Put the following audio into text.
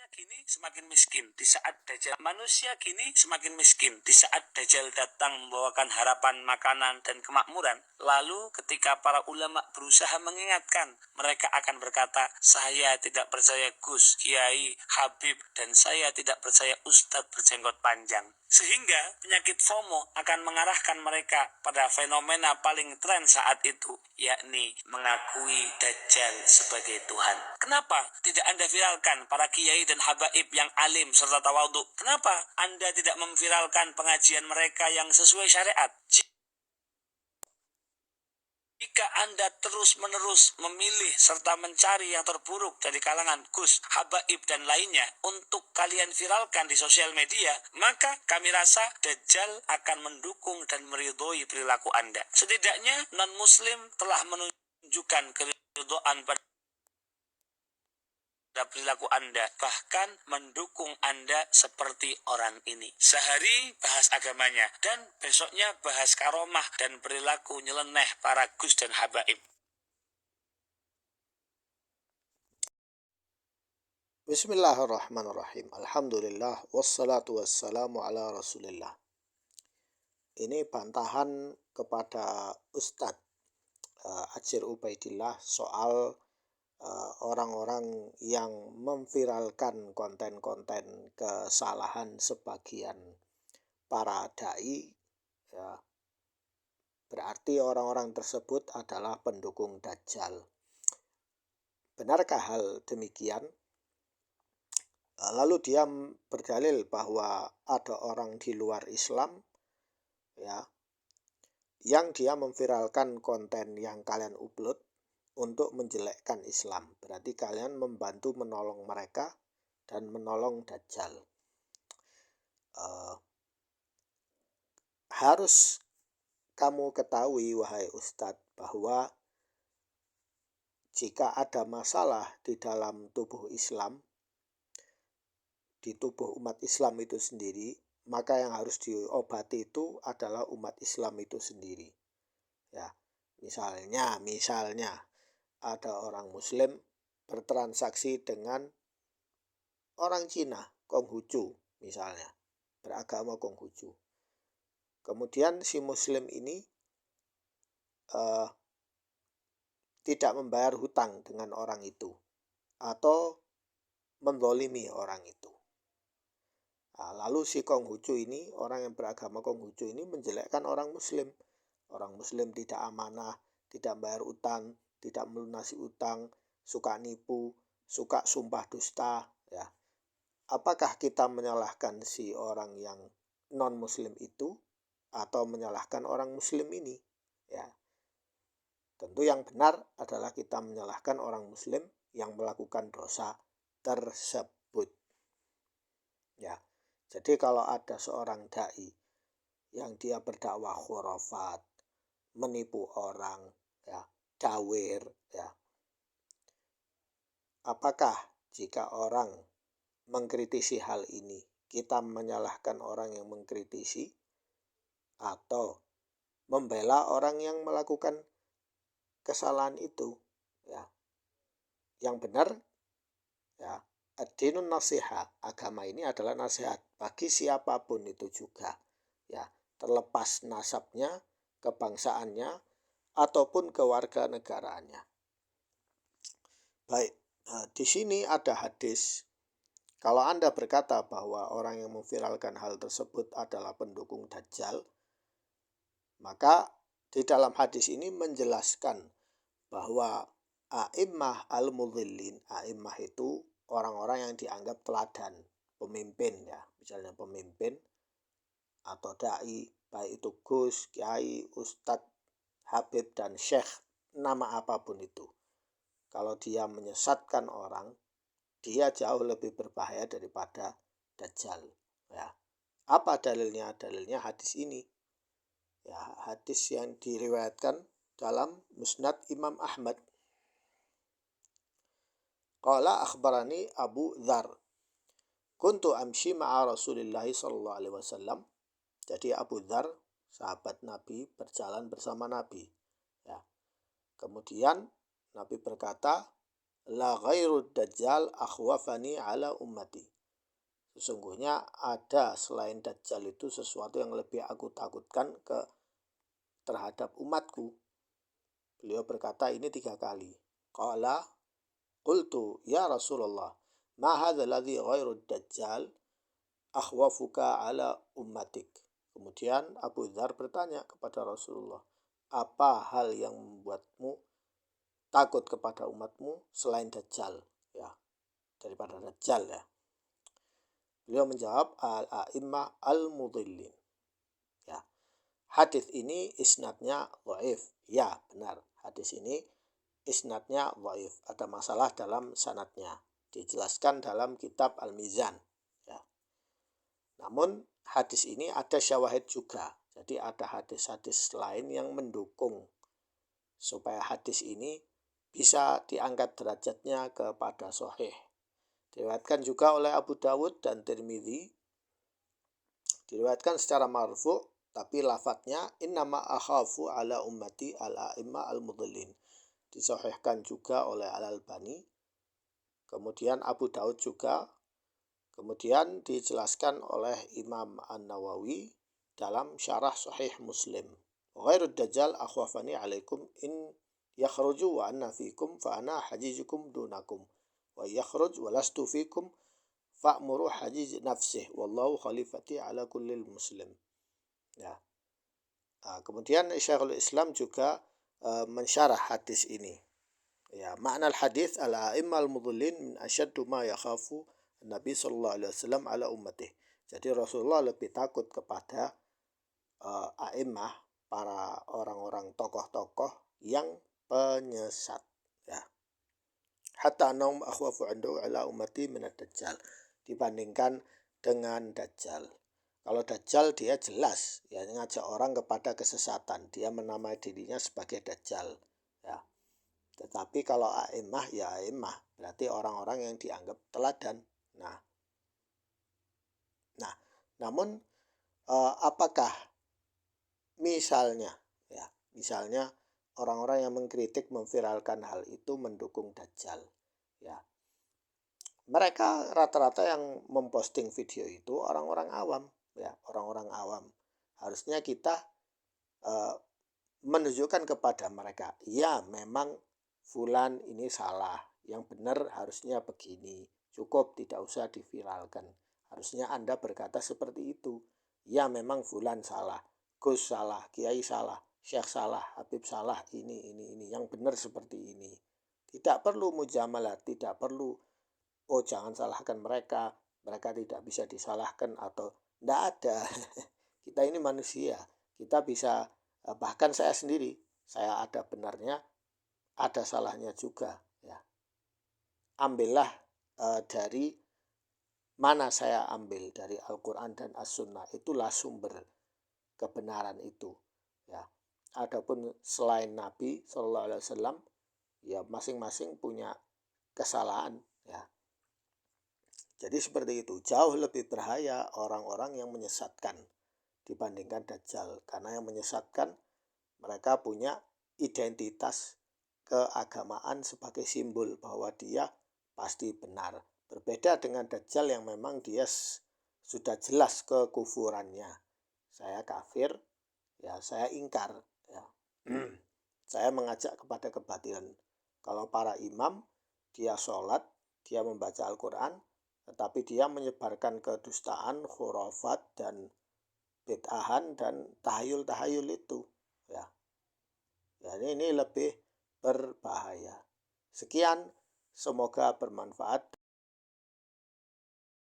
Manusia kini semakin miskin di saat Dajjal datang membawakan harapan makanan dan kemakmuran. Lalu ketika para ulama berusaha mengingatkan, mereka akan berkata, saya tidak percaya Gus, Kiai, Habib, dan saya tidak percaya Ustadz berjenggot panjang. Sehingga penyakit FOMO akan mengarahkan mereka pada fenomena paling tren saat itu, yakni mengakui Dajjal sebagai Tuhan. Kenapa tidak Anda viralkan para kiai dan habaib yang alim serta tawadhu? Kenapa Anda tidak memviralkan pengajian mereka yang sesuai syariat? Jika Anda terus-menerus memilih serta mencari yang terburuk dari kalangan Gus, habaib, dan lainnya untuk kalian viralkan di sosial media, maka kami rasa Dajjal akan mendukung dan meridhoi perilaku Anda. Setidaknya non-muslim telah menunjukkan keridhaan pada perilaku Anda, bahkan mendukung Anda seperti orang ini. Sehari bahas agamanya, dan besoknya bahas karomah dan perilaku nyeleneh para Gus dan habaib. Bismillahirrahmanirrahim. Alhamdulillah wassalatu wassalamu ala Rasulillah. Ini bantahan kepada Ustadz Ajir Ubaidillah soal orang-orang yang memviralkan konten-konten kesalahan sebagian para dai, ya, berarti orang-orang tersebut adalah pendukung Dajjal. Benarkah hal demikian? Lalu dia berdalil bahwa ada orang di luar Islam, ya, yang dia memviralkan konten yang kalian upload untuk menjelekkan Islam. Berarti kalian membantu menolong mereka dan menolong Dajjal. Harus kamu ketahui, wahai Ustadz, bahwa jika ada masalah di dalam tubuh Islam, di tubuh umat Islam itu sendiri, maka yang harus diobati itu adalah umat Islam itu sendiri. Ya, misalnya ada orang Muslim bertransaksi dengan orang Cina, Konghucu misalnya, beragama Konghucu. Kemudian si Muslim ini tidak membayar hutang dengan orang itu atau menzalimi orang itu. Lalu si Konghucu ini, orang yang beragama Konghucu ini menjelekkan orang Muslim. Orang Muslim tidak amanah, tidak bayar utang, tidak melunasi utang, suka nipu, suka sumpah dusta. Ya. Apakah kita menyalahkan si orang yang non-Muslim itu atau menyalahkan orang Muslim ini? Ya. Tentu yang benar adalah kita menyalahkan orang Muslim yang melakukan dosa tersebut. Ya. Jadi kalau ada seorang dai yang dia berdakwah khurafat, menipu orang, ya, dawir, ya. Apakah jika orang mengkritisi hal ini, kita menyalahkan orang yang mengkritisi atau membela orang yang melakukan kesalahan itu? Ya. Yang benar, ya, ad-dinun nasihat, agama ini adalah nasihat bagi siapapun itu juga, ya, terlepas nasabnya, kebangsaannya, ataupun kewarganegaraannya. Baik, di sini ada hadis. Kalau Anda berkata bahwa orang yang memviralkan hal tersebut adalah pendukung Dajjal, maka di dalam hadis ini menjelaskan bahwa a'immah al-mudhillin, a'immah itu orang-orang yang dianggap teladan, pemimpin, ya, misalnya pemimpin atau dai, baik itu Gus, Kiai, Ustadz, Habib, dan Syekh, nama apapun itu. Kalau dia menyesatkan orang, dia jauh lebih berbahaya daripada Dajjal. Ya. Apa dalilnya? Dalilnya hadis ini. Ya, hadis yang diriwayatkan dalam Musnad Imam Ahmad. Qala akhbarani Abu Dzar. Kuntu amshi ma'a Rasulillah sallallahu alaihi wasallam. Jadi Abu Dzar, sahabat Nabi, berjalan bersama Nabi. Ya. Kemudian Nabi berkata, la ghairud dajjal akhwafani ala ummati. Sesungguhnya ada selain Dajjal itu sesuatu yang lebih aku takutkan terhadap umatku. Beliau berkata ini 3 kali. Qala qultu ya Rasulullah, ma hadzal ladzi ghairud dajjal akhwafuka ala ummatik. Kemudian Abu Dzar bertanya kepada Rasulullah, apa hal yang membuatmu takut kepada umatmu selain Dajjal? Ya, daripada Dajjal ya. Beliau menjawab al-a'immah al-mudhillin. Ya. Hadis ini isnadnya dhaif. Ya, benar. Hadis ini isnadnya dhaif. Ada masalah dalam sanadnya. Dijelaskan dalam kitab Al-Mizan. Ya. Namun hadis ini ada syawahid juga. Jadi ada hadis-hadis lain yang mendukung supaya hadis ini bisa diangkat derajatnya kepada sahih. Diriwayatkan juga oleh Abu Dawud dan Tirmidzi. Diriwayatkan secara marfu, tapi lafadznya innama akhafu ala ummati al-a'imma al-mudhillin. Disahihkan juga oleh Al-Albani. Kemudian Abu Dawud juga. Kemudian dijelaskan oleh Imam An-Nawawi dalam syarah Sahih Muslim. Ghairud dajjal akhwafani alaikum in yakhruju wa anna fikum fa ana hajijukum dunakum. Wa yakhruj wa lastu fikum fa'muru hajiz nafsih wallahu khalifati ala kullil muslim. Ya. Kemudian Syekhul Islam juga mensyarah hadis ini. Ya, makna hadis al-a'imma al-mudhillin min asyaddu ma yakhafu Nabi sallallahu alaihi wasallam ala ummati. Jadi Rasulullah lebih takut kepada a'immah, para orang-orang tokoh-tokoh yang penyesat. Ya. Hatta naum akhwafu andu ala ummati minad dajjal, dibandingkan dengan Dajjal. Kalau Dajjal dia jelas ya ngajak orang kepada kesesatan, dia menamai dirinya sebagai Dajjal ya. Tetapi kalau a'immah ya a'immah, berarti orang-orang yang dianggap teladan. Namun apakah misalnya orang-orang yang mengkritik, memviralkan hal itu mendukung Dajjal ya, mereka rata-rata yang memposting video itu orang-orang awam ya, orang-orang awam. Harusnya kita menunjukkan kepada mereka, ya memang fulan ini salah, yang benar harusnya begini, cukup tidak usah diviralkan. Harusnya Anda berkata seperti itu, ya memang fulan salah, Gus salah, Kiai salah, Syekh salah, Habib salah, ini, yang benar seperti ini. Tidak perlu mujamalah, tidak perlu, oh jangan salahkan mereka tidak bisa disalahkan atau tidak ada. Kita ini manusia, kita bisa, bahkan saya sendiri, saya ada benarnya, ada salahnya juga. Ya. Ambillah dari mana saya ambil, dari Al-Quran dan As-Sunnah, itulah sumber kebenaran itu ya. Adapun selain Nabi Shallallahu Alaihi Wasallam ya masing-masing punya kesalahan ya. Jadi seperti itu, jauh lebih bahaya orang-orang yang menyesatkan dibandingkan Dajjal, karena yang menyesatkan mereka punya identitas keagamaan sebagai simbol bahwa dia pasti benar. Berbeda dengan Dajjal yang memang dia sudah jelas kekufurannya. Saya kafir, ya saya ingkar, ya. Saya mengajak kepada kebatilan. Kalau para imam, dia sholat, dia membaca Al-Quran, tetapi dia menyebarkan kedustaan, khurafat, dan bid'ahan, dan tahayul-tahayul itu. Ya. Jadi ini lebih berbahaya. Sekian, semoga bermanfaat.